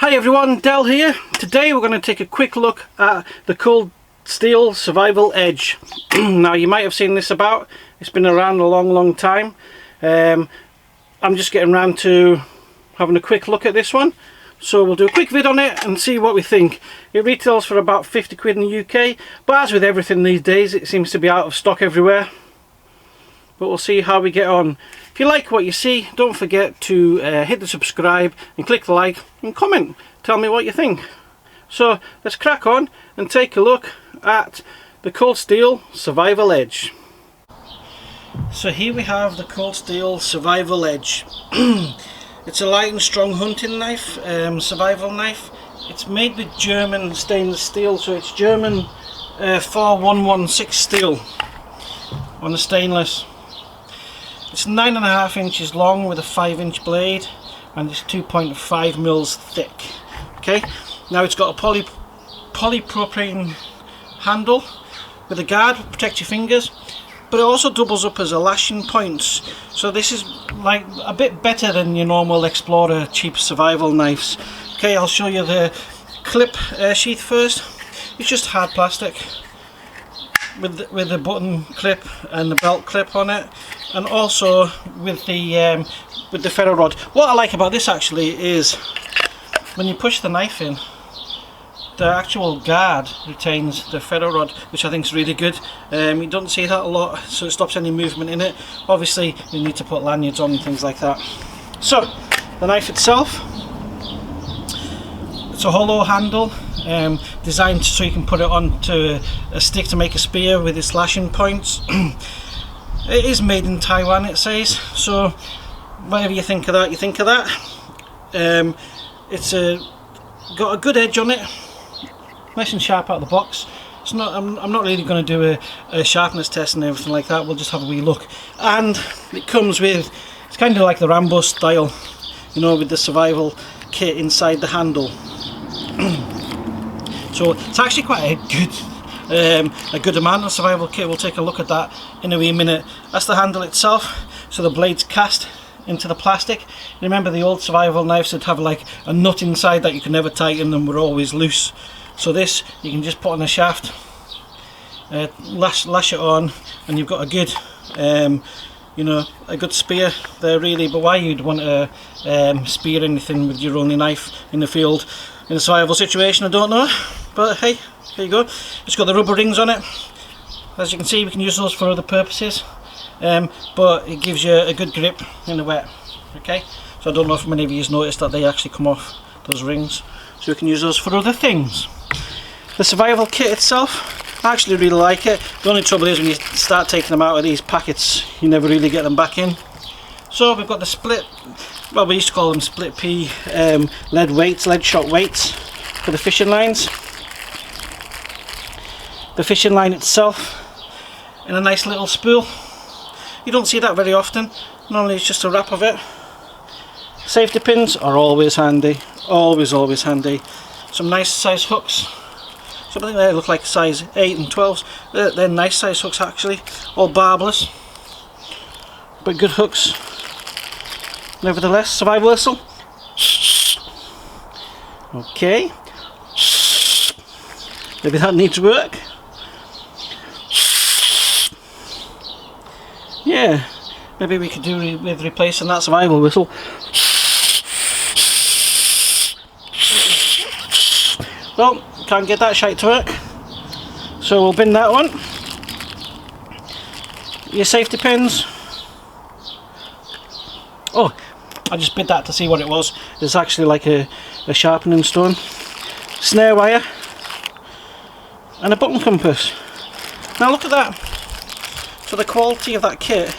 Hi everyone, Del here. Today we're going to take a quick look at the ColdSteel Survival Edge. Now you might have seen this about, it's been around a long time. I'm just getting around to having a quick look at this one. So we'll do a quick vid on it and see what we think. It retails for about 50 quid in the UK, but as with everything these days it seems to be out of stock everywhere. But we'll see how we get on. If you like what you see, don't forget to hit the subscribe and click the like and comment. Tell me what you think. So let's crack on and take a look at the ColdSteel Survival Edge. So here we have the ColdSteel Survival Edge. It's a light and strong hunting knife, survival knife. It's made with German stainless steel, so it's German 4116 steel on the stainless. It's 9.5 inches long with a 5-inch blade, and it's 2.5 mils thick. Okay, now it's got a polypropylene handle with a guard to protect your fingers, but it also doubles up as a lashing points. So this is like a bit better than your normal Explorer cheap survival knives. Okay, I'll show you the clip sheath first. It's just hard plastic with the button clip and the belt clip on it, and also with the ferro rod. What I like about this actually is when you push the knife in, the actual guard retains the ferro rod, which I think is really good. You don't see that a lot, so it stops any movement in it. Obviously you need to put lanyards on and things like that. So the knife itself, it's a hollow handle, designed so you can put it onto a stick to make a spear with its lashing points. It is made in Taiwan, it says, so whatever you think of that, you think of that. It's got a good edge on it, nice and sharp out of the box. It's not. I'm not really going to do a sharpness test and everything like that. We'll just have a wee look. And it comes with, it's kind of like the Rambo style, you know, with the survival kit inside the handle. So it's actually quite a good amount of survival kit. We'll take a look at that in a wee minute. That's the handle itself. So the blade's cast into the plastic. Remember the old survival knives would have like a nut inside that you could never tighten and were always loose. So this you can just put on a shaft, lash it on, and you've got a good you know, a good spear there really. But why you'd want to spear anything with your only knife in the field in a survival situation, I don't know, but hey, there you go. It's got the rubber rings on it. As you can see, we can use those for other purposes, but it gives you a good grip in the wet. Okay, so I don't know if many of you have noticed that they actually come off, those rings, so we can use those for other things. The survival kit itself, I actually really like it. The only trouble is when you start taking them out of these packets, you never really get them back in. So we've got the split, well, we used to call them split P lead shot weights for the fishing lines. The fishing line itself in a nice little spool. You don't see that very often. Normally it's just a wrap of it. Safety pins are always handy. Always handy. Some nice size hooks. Some of them there look like size 8 and 12s. They're nice size hooks actually. All barbless, but good hooks. Nevertheless, survival whistle. Okay. Maybe that needs work. Yeah, maybe we could do with replacing that survival whistle. Well, can't get that shite to work, so we'll bin that one. Your safety pins. Oh, I just bit that to see what it was. It's actually like a sharpening stone. Snare wire and a button compass. Now look at that. For the quality of that kit,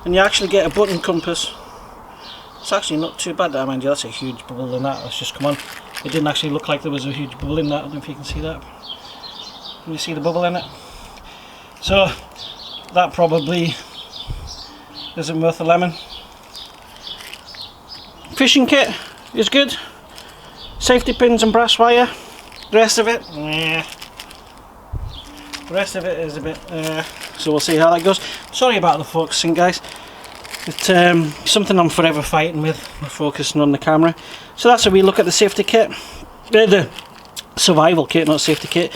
and you actually get a button compass. It's actually not too bad there, mind you. That's a huge bubble in that. Let's just come on. It didn't actually look like there was a huge bubble in that. I don't know if you can see that. Can you see the bubble in it? So that probably isn't worth a lemon. Fishing kit is good. Safety pins and brass wire. The rest of it, The rest of it is a bit, so we'll see how that goes. Sorry about the focusing, guys. It's something I'm forever fighting with, focusing on the camera. So that's a wee look at the safety kit. The survival kit, not safety kit.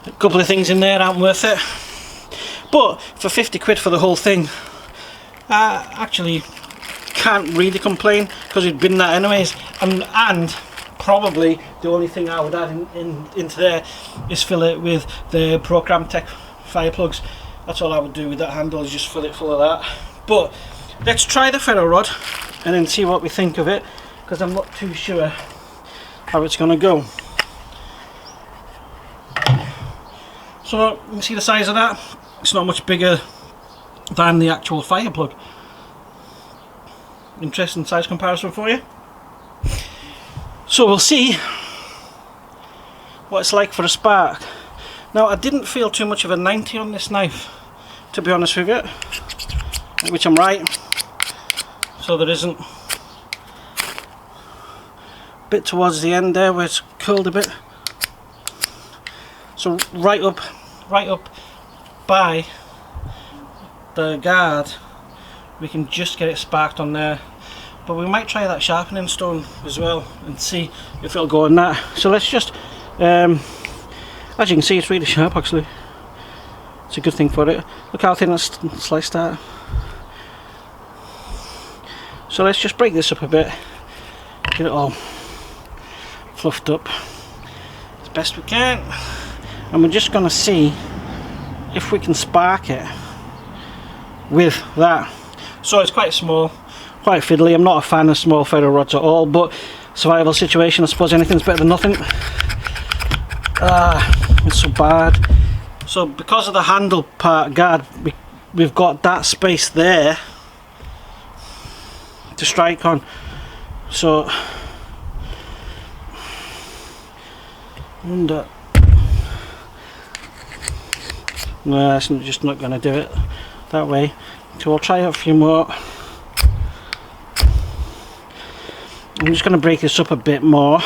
A couple of things in there aren't worth it. But for 50 quid for the whole thing, I actually can't really complain, because we'd been that anyways. And probably the only thing I would add into there is fill it with the Program Tech fire plugs. That's all I would do with that handle, is just fill it full of that. But let's try the ferro rod and then see what we think of it, because I'm not too sure how it's going to go. So you see the size of that? It's not much bigger than the actual fire plug. Interesting size comparison for you. So we'll see what it's like for a spark. Now, I didn't feel too much of a 90 on this knife, to be honest with you, which I'm right. So there isn't. A bit towards the end there where it's curled a bit. So right up by the guard, we can just get it sparked on there. But we might try that sharpening stone as well and see if it'll go on that. So let's just, as you can see, it's really sharp actually. It's a good thing for it. Look how thin it's sliced out. So let's just break this up a bit, get it all fluffed up as best we can, and we're just going to see if we can spark it with that. So it's quite small, quite fiddly. I'm not a fan of small ferro rods at all, but survival situation, I suppose anything's better than nothing. It's so bad. So because of the handle part guard, we've got that space there to strike on. So no, it's just not going to do it that way. So we'll try a few more. I'm just going to break this up a bit more.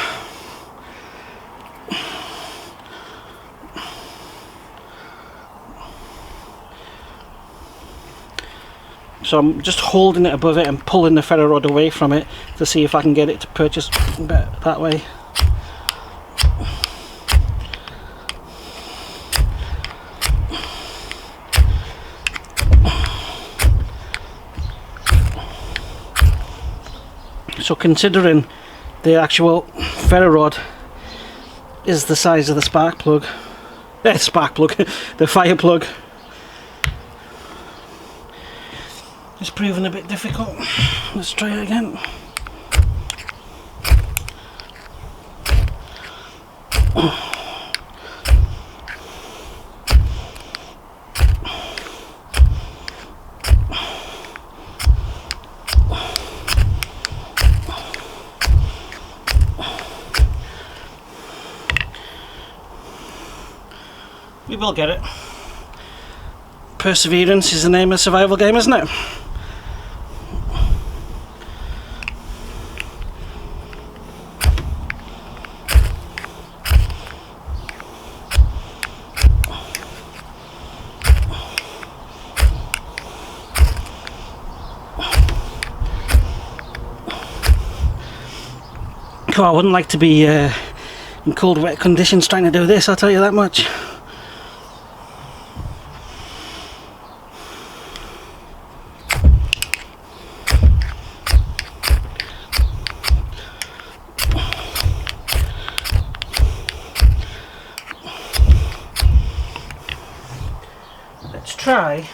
So I'm just holding it above it and pulling the ferro rod away from it to see if I can get it to purchase that way. So considering the actual ferro rod is the size of the spark plug, the fire plug, it's proving a bit difficult. Let's try it again. We will get it. Perseverance is the name of a survival game, isn't it? Oh, I wouldn't like to be in cold, wet conditions trying to do this, I'll tell you that much. Let's try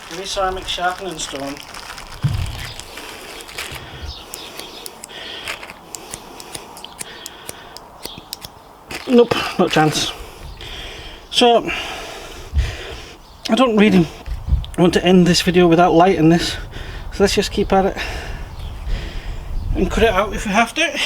the ceramic sharpening stone. Nope, not a chance. So I don't really want to end this video without lighting this, so let's just keep at it and cut it out if we have to.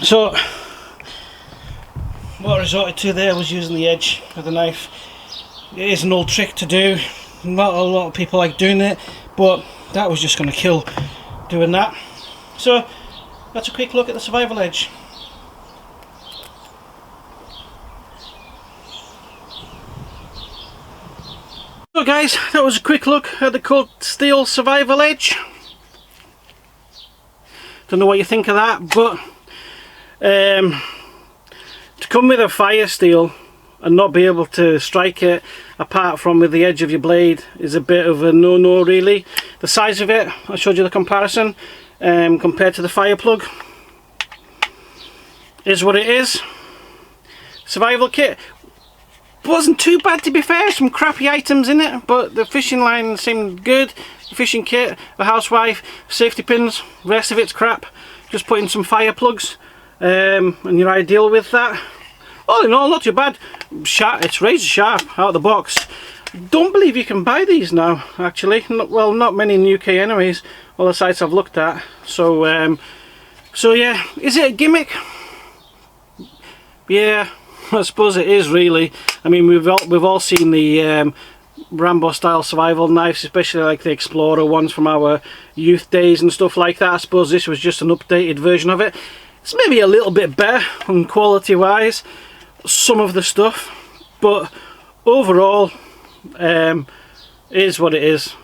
So what I resorted to there was using the edge of the knife. It is an old trick to do. Not a lot of people like doing it, but that was just going to kill doing that. So that's a quick look at the survival edge. So guys, that was a quick look at the ColdSteel survival edge. Don't know what you think of that, but to come with a fire steel and not be able to strike it apart from with the edge of your blade is a bit of a no-no really. The size of it, I showed you the comparison, compared to the fire plug, is what it is. Survival kit wasn't too bad, to be fair. Some crappy items in it, but the fishing line seemed good. The fishing kit, the housewife, safety pins, the rest of it's crap. Just put in some fire plugs and you're ideal with that. All in all, not too bad. It's razor sharp out of the box. Don't believe you can buy these now, actually. Well, not many in the UK anyways, all the sites I've looked at. So yeah, is it a gimmick? Yeah, I suppose it is really. I mean, we've all seen the Rambo style survival knives, especially like the Explorer ones from our youth days and stuff like that. I suppose this was just an updated version of it. It's maybe a little bit better on quality wise, some of the stuff, but overall is what it is.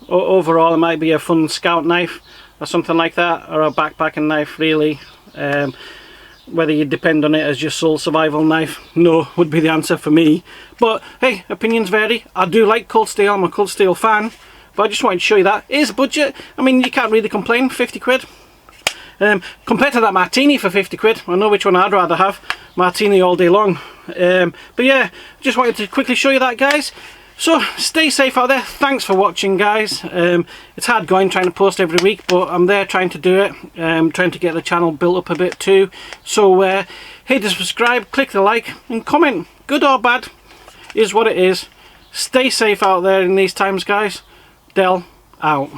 Overall it might be a fun scout knife or something like that, or a backpacking knife really. Whether you depend on it as your sole survival knife, no, would be the answer for me. But hey, opinions vary. I do like ColdSteel, I'm a ColdSteel fan, but I just wanted to show you that. It is budget. I mean, you can't really complain, 50 quid. Compared to that Martini for 50 quid, I know which one I'd rather have. Martini all day long. But yeah, just wanted to quickly show you that, guys. So stay safe out there. Thanks for watching, guys. It's hard going trying to post every week, but I'm there trying to do it, trying to get the channel built up a bit too. So hit the subscribe, click the like and comment. Good or bad is what it is. Stay safe out there in these times, guys. Del out.